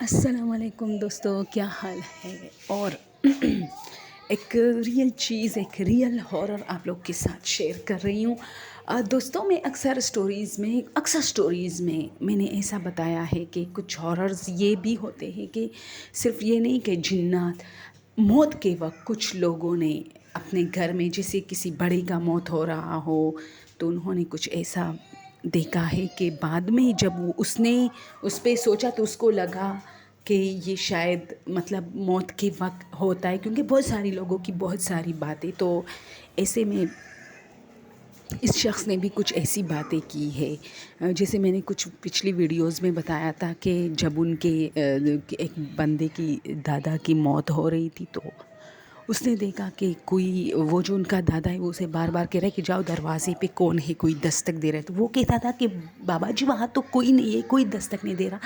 السلام علیکم دوستو، کیا حال ہے؟ اور ایک ریئل چیز، ایک ریئل ہارر آپ لوگ کے ساتھ شیئر کر رہی ہوں. دوستوں، میں اکثر سٹوریز میں نے ایسا بتایا ہے کہ کچھ ہاررز یہ بھی ہوتے ہیں کہ صرف یہ نہیں کہ جنات موت کے وقت کچھ لوگوں نے اپنے گھر میں جیسے کسی بڑے کا موت ہو رہا ہو تو انہوں نے کچھ ایسا دیکھا ہے کہ بعد میں جب اس نے اس پہ سوچا تو اس کو لگا کہ یہ شاید مطلب موت کے وقت ہوتا ہے، کیونکہ بہت ساری لوگوں کی بہت ساری باتیں. تو ایسے میں اس شخص نے بھی کچھ ایسی باتیں کی ہے، جیسے میں نے کچھ پچھلی ویڈیوز میں بتایا تھا کہ جب ان کے ایک بندے کی دادا کی موت ہو رہی تھی تو اس نے دیکھا کہ کوئی وہ جو ان کا دادا ہے وہ اسے بار بار کہہ رہا ہے کہ جاؤ دروازے پہ کون ہے، کوئی دستک دے رہا ہے. تو وہ کہتا تھا کہ بابا جی وہاں تو کوئی نہیں ہے، کوئی دستک نہیں دے رہا.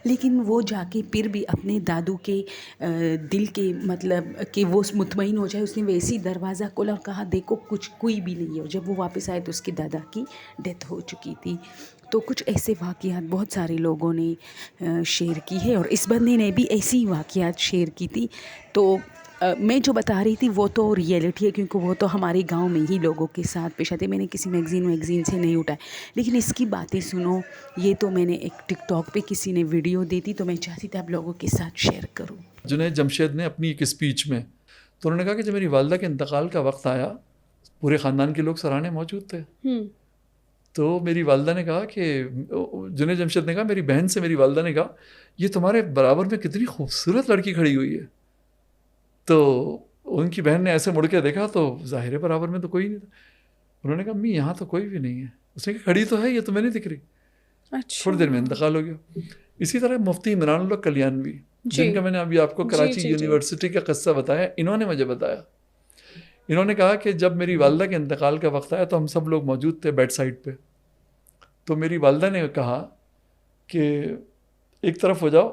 لیکن وہ جا کے پھر بھی اپنے دادو کے دل کے مطلب کہ وہ مطمئن ہو جائے، اس نے ویسے ہی دروازہ کھولا اور کہا دیکھو کوئی بھی نہیں ہے. اور جب وہ واپس آئے تو اس کے دادا کی ڈیتھ ہو چکی تھی. تو کچھ ایسے واقعات بہت سارے لوگوں نے شیئر کی ہے، اور اس بندے نے بھی ایسی واقعات شیئر کی تھی. تو میں جو بتا رہی تھی وہ تو ریئلٹی ہے، کیونکہ وہ تو ہمارے گاؤں میں ہی لوگوں کے ساتھ پیش آتے. میں نے کسی میگزین سے نہیں اٹھایا، لیکن اس کی باتیں سنو. یہ تو میں نے ایک ٹک ٹاک پہ کسی نے ویڈیو دی تھی، تو میں چاہتی تھی آپ لوگوں کے ساتھ شیئر کروں. جنید جمشید نے اپنی ایک اسپیچ میں تو انہوں نے کہا کہ جب میری والدہ کے انتقال کا وقت آیا پورے خاندان کے لوگ سراہنے موجود تھے. تو میری والدہ نے کہا کہ جنید جمشید نے کہا میری بہن سے، میری والدہ نے کہا یہ تمہارے برابر میں کتنی خوبصورت لڑکی کھڑی ہوئی ہے. تو ان کی بہن نے ایسے مڑ کے دیکھا تو ظاہر برابر میں تو کوئی نہیں تھا. انہوں نے کہا امی یہاں تو کوئی بھی نہیں ہے. اس نے کہا کھڑی تو ہے، یہ تمہیں نہیں دکھ رہی. تھوڑی دیر میں انتقال ہو گیا. اسی طرح مفتی عمران اللہ کلیانوی، جن کا میں نے ابھی آپ کو کراچی یونیورسٹی کا قصہ بتایا، انہوں نے مجھے بتایا. انہوں نے کہا کہ جب میری والدہ کے انتقال کا وقت آیا تو ہم سب لوگ موجود تھے بیڈ سائڈ پہ. تو میری والدہ نے کہا کہ ایک طرف ہو جاؤ،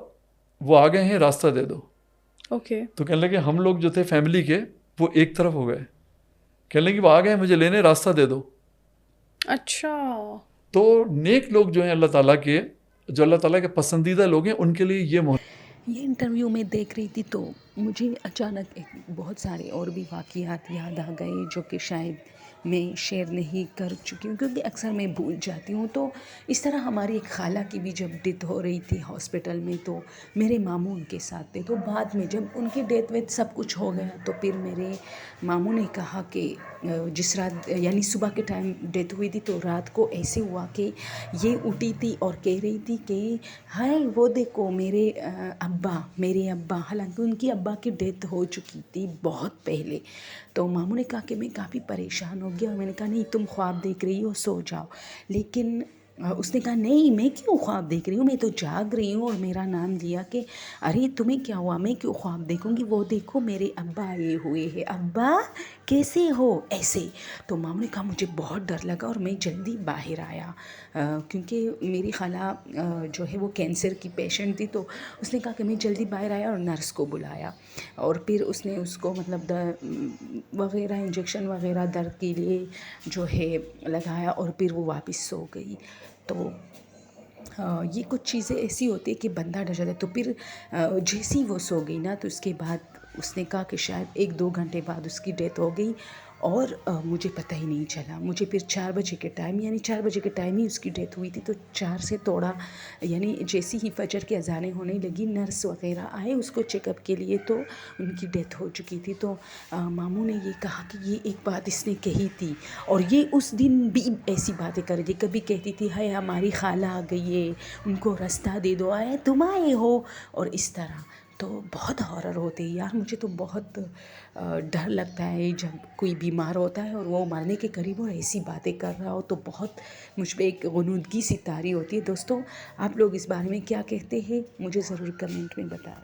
وہ آ گئے ہیں، راستہ دے دو. تو کہنے لگے ہم لوگ جو تھے فیملی کے وہ ایک طرف ہو گئے. کہنے لگے وہ آ گئے ہیں، مجھے لینے، راستہ دے دو. اچھا. تو نیک لوگ جو ہیں اللہ تعالیٰ کے، جو اللہ تعالیٰ کے پسندیدہ لوگ ہیں، ان کے لیے یہ انٹرویو میں دیکھ رہی تھی تو مجھے اچانک بہت سارے اور بھی واقعات یاد آ گئے جو کہ شاید میں شیئر نہیں کر چکی ہوں، کیونکہ اکثر میں بھول جاتی ہوں. تو اس طرح ہماری ایک خالہ کی بھی جب ڈیتھ ہو رہی تھی ہاسپٹل میں تو میرے ماموں ان کے ساتھ تھے. تو بعد میں جب ان کی ڈیتھ سب کچھ ہو گیا تو پھر میرے ماموں نے کہا کہ جس رات یعنی صبح کے ٹائم ڈیتھ ہوئی تھی تو رات کو ایسے ہوا کہ یہ اٹھی تھی اور کہہ رہی تھی کہ ہائے وہ دیکھو میرے ابا، حالانکہ ان کی ابا کی ڈیتھ ہو چکی تھی بہت پہلے. تو ماموں نے کہا کہ میں کافی پریشان ہو گیا، اور میں نے کہا نہیں تم خواب دیکھ رہی ہو، سو جاؤ. لیکن اس نے کہا نہیں میں کیوں خواب دیکھ رہی ہوں، میں تو جاگ رہی ہوں. اور میرا نام لیا کہ ارے تمہیں کیا ہوا، میں کیوں خواب دیکھوں گی، وہ دیکھو میرے ابا آئے ہوئے ہیں. ابا کیسے ہو ایسے. تو ماموں نے کہا مجھے بہت ڈر لگا اور میں جلدی باہر آیا، کیونکہ میری خالہ جو ہے وہ کینسر کی پیشنٹ تھی. تو اس نے کہا کہ میں جلدی باہر آیا اور نرس کو بلایا، اور پھر اس نے اس کو مطلب وغیرہ انجیکشن وغیرہ درد کے لیے جو ہے لگایا، اور پھر وہ واپس سو گئی. تو یہ کچھ چیزیں ایسی ہوتی ہے کہ بندہ ڈر جاتا ہے. تو پھر جیسی وہ سو گئی نا تو اس کے بعد اس نے کہا کہ شاید 1-2 گھنٹے بعد اس کی ڈیتھ ہو گئی، اور مجھے پتہ ہی نہیں چلا. مجھے پھر 4 بجے کے ٹائم ہی اس کی ڈیتھ ہوئی تھی. تو 4 سے تھوڑا یعنی جیسی ہی فجر کی اذانیں ہونے لگی، نرس وغیرہ آئے اس کو چیک اپ کے لیے تو ان کی ڈیتھ ہو چکی تھی. تو ماموں نے یہ کہا کہ یہ ایک بات اس نے کہی تھی، اور یہ اس دن بھی ایسی باتیں کر رہی تھی. کبھی کہتی تھی ہائے ہماری خالہ آ گئی ہے، ان کو راستہ دے دو، آئے تم آئے ہو، اور اس طرح. تو بہت ہارر ہوتے ہیں یار. مجھے تو بہت ڈر لگتا ہے جب کوئی بیمار ہوتا ہے اور وہ مرنے کے قریب اور ایسی باتیں کر رہا ہو، تو بہت مجھ پہ ایک غنودگی سی طاری ہوتی ہے. دوستوں، آپ لوگ اس بارے میں کیا کہتے ہیں مجھے ضرور کمنٹ میں بتائیں.